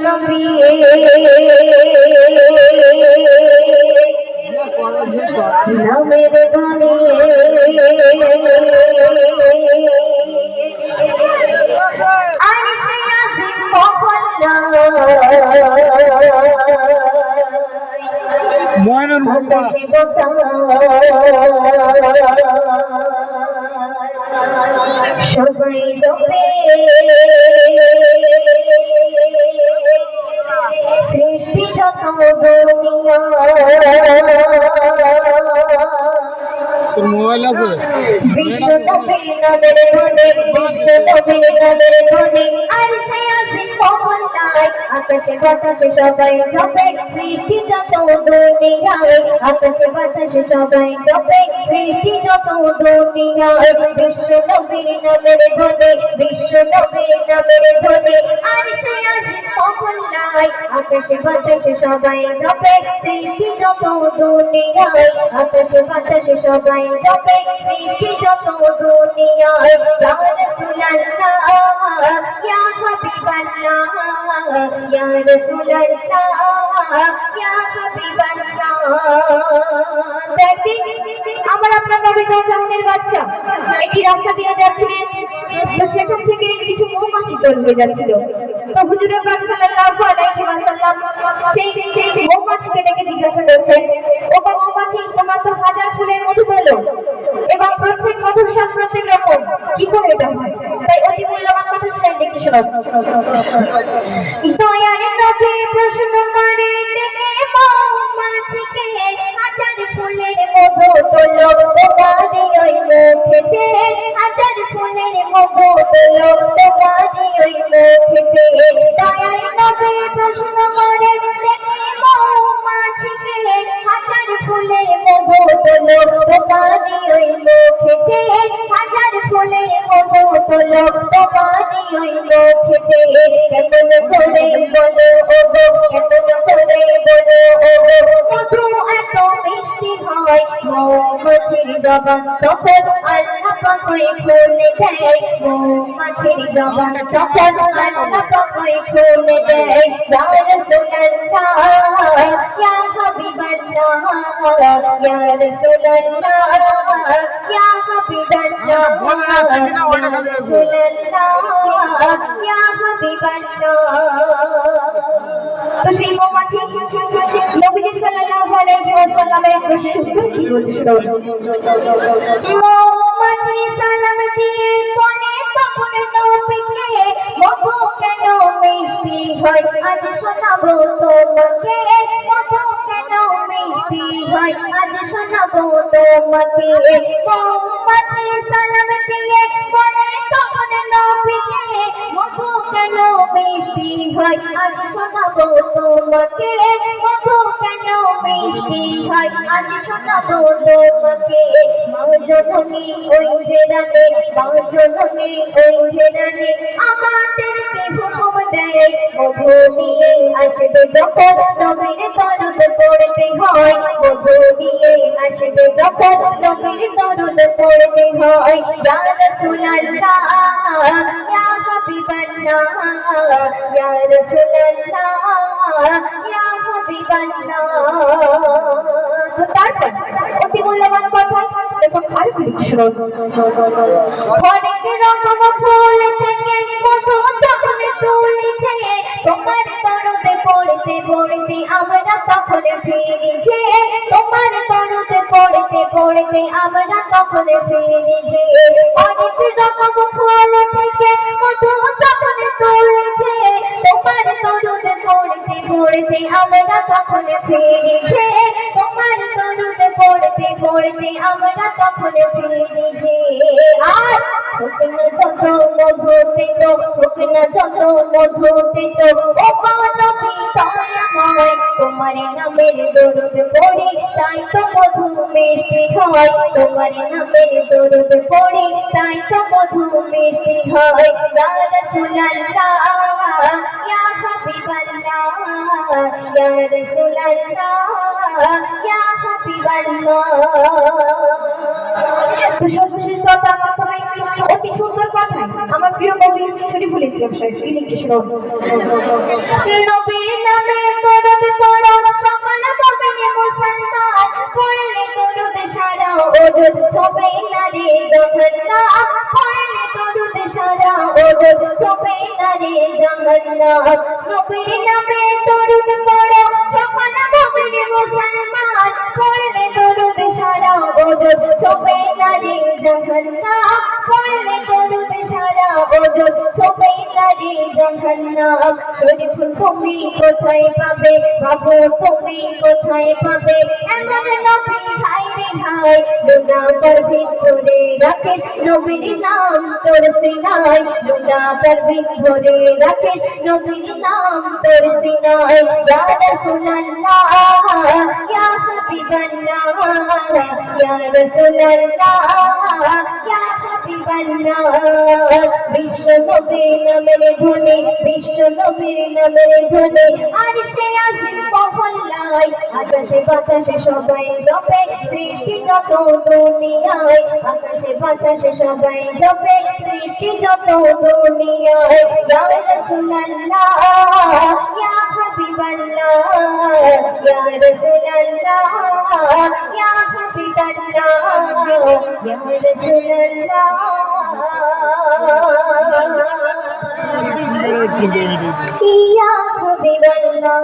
নবী নামের ধ্বনি আরশে আজিম মহল্লায় সবাই জপে সৃষ্টি যত দুনিয়া বিশ্ব নবীর নামের ধ্বনি বিশ্ব নবীর নামের ধ্বনি আরশে আজিম মহল্লায় আকাশে বাতাসে সবাই জপে সৃষ্টি যত দুনিয়ায় আকাশে বাতাসে সবাই জপে সৃষ্টি যত দুনিয়ায় বিশ্ব নবীর নামের ধ্বনি বিশ্ব নবীর নামের ধ্বনি আরশে আজিম মহল্লায় আকাশে বাতাসে সবাই জপে সৃষ্টি যত দুনিয়ায় আকাশে বাতাসে সবাই জপে সৃষ্টি যত দুনিয়ায় ইয়া রাসূলুল্লাহ ইয়া হাবিবাল্লাহ ইয়া রাসূলুল্লাহ ইয়া হাবিবাল্লাহ। দেখেন আমার আপনার নবী তো জাহানের বাচ্চা একটি রাস্তা দিয়ে যাচ্ছিলেন, তো সেখান থেকে কিছু মৌমাছি তৈরি যাচ্ছিল। তো হুজুর পাক সাল্লাল্লাহু আলাইহি ওয়াসাল্লাম সেই মৌমাছিকে ডেকে জিজ্ঞাসা করছেন, ওগো মৌমাছি, তোমার তো হাজার ফুলের মধু পেলো এবং প্রত্যেক মধুর স্বাদ প্রত্যেক রকম, কি করে এটা হয়? তাই অতি মূল্যবান কথা সেটাই দেখছি, শোনো। দয়ার নবী প্রশ্ন করে ডেকে মৌমাছিকে, হাজার ফুলের মধু তোলো তোমারই ওই মুখেতে, হাজার ফুলের মধু তোলো তোমারই ওই মুখেতে। দয়ার নবী প্রশ্ন করে ডেকে মৌমাছিকে, হাজার ফুলের মধু তোলো তোমারই ওই মুখেতে, হাজার ফুলের মধু তোলো তোমারই ওই মুখেতে। কেমন করে বলো ওগো, কেমন করে বলো ওগো, মধু এত মিষ্টি হয় মৌমাছির জবান তখন আল্লাহ পাক খুলে দেয়, মৌমাছির জবান তখন আল্লাহ পাক খুলে দেয়। ইয়া রাসূলুল্লাহ ইয়া হাবিবাল্লাহ ইয়া রাসূলুল্লাহ ইয়া হাবিবাল্লাহ ইয়া রাসূলুল্লাহ ইয়া হাবিবাল্লাহ। তো সেই মৌমাছি নবীজি সাল্লাল্লাহু আলাইহি ওয়াসাল্লামের প্রশ্নের উত্তর কি বলছে শুনুন। মৌমাছি সালাম দিয়ে বলে তখন নবীকে, মধু কেন মিষ্টি হয় আজ শোনাবো তোমাকে, মধু কেন মিষ্টি হয় আজ শোনাবো তোমাকে। মৌমাছি সালাম দিয়ে বলে তখন নবীকে, মধু কেন মিষ্টি হয় আজ শোনাবো তোমাকে, মধু কেন মিষ্টি হয় আজ শোনাবো তোমাকে। মা জননী ওই যে রানে, মা জননী ওই যে রানে আমাদেরকে হুকুম দেয়, মধু নিয়ে আসবে যখন নবীর দরুদ পড়তে হয়, মধু নিয়ে আসবে যখন নবীর দরুদ পড়তে হয়। ইয়া রাসূলুল্লাহ ইয়া হাবিবাল্লাহ ইয়া রাসূলুল্লাহ ইয়া হাবিবাল্লাহ। তো তারপর অতি মূল্যবান কথা দেখো, আর কি শুনুন। অনেক রকম ফুল থেকে মধু যখন তুলেছে, তোমার দরদে পড়তে পড়তে আমরা তখন ফিরেছে, তোমার দরদে পড়তে পড়তে আমরা তখন ফিরেছে। অনেক রকম ফুল থেকে মধু যখন তুলেছে, তোমার দরদে পড়তে পড়তে আমরা তখন ফিরেছে, তোমার দরদে পড়তে পড়তে আমরা তখন ফিরেছে। আর হোক না যত মধুতে তো, হোক না যত মধুতে তো, ও নবী দয়াময় তোমার নামের দরুদ পড়ি তাই তো মধু মিষ্টি হয়, তোমার নামের দরুদ পড়ি তাই তো মধু মিষ্টি হয়। ইয়া রাসূলুল্লাহ ইয়া হাবিবাল্লাহ ইয়া রাসূলুল্লাহ ইয়া হাবিবাল্লাহ। তো সর্বশেষ কথা অতি সুন্দর কথা আমার প্রিয় কবি শরীফুল ইসলাম সাহেব কি লিখছে শুনুন। নবীর নামে দরুদ পড়ো সকল মুমিন মুসলমান, পড়লে দরুদ সারা ওজুদ ছবে না রে জাহান্নাম, পড়লে দরুদ সারা ওজুদ ছবে না রে জাহান্নাম। নবীর নামে দরুদ পড়ো সকল মুমিন মুসলমান, পড়লে দরুদ সারা ওজুদ ছবে না রে জাহান্নাম, পড়লে দরুদ সারা ওজুদ ছবে না রে জাহান্নাম। শরীফুল তুমি কোথায় পাবে বাবু, তুমি কোথায় পাবে এমন নবী ভাই রে ভাই, লুনা পারভিন ধরে রাখিস নবীর নাম তোর সিনায়, লুনা পারভিন ধরে রাখিস নবীর নাম তোর সিনায়। ইয়া রাসূলুল্লাহ ইয়া হাবিবাল্লাহ ইয়া রাসূলুল্লাহ ইয়া হাবিবাল্লাহ। বিশ্ব নবীর নামের ধ্বনি, বিশ্ব নবীর নামের ধ্বনি আরশে আজিম মহল্লায়, আকাশে বাতাসে সবাই জপে সৃষ্টি যত দুনিয়ায়, আকাশে বাতাসে সবাই জপে সৃষ্টি যত দুনিয়ায়। ইয়া রাসূলুল্লাহ ইয়া হাবিবাল্লাহ ইয়া রাসূলুল্লাহ ইয়া হাবিবাল্লাহ ইয়া রাসূলুল্লাহ। ইয়া হাবিবাল্লাহ।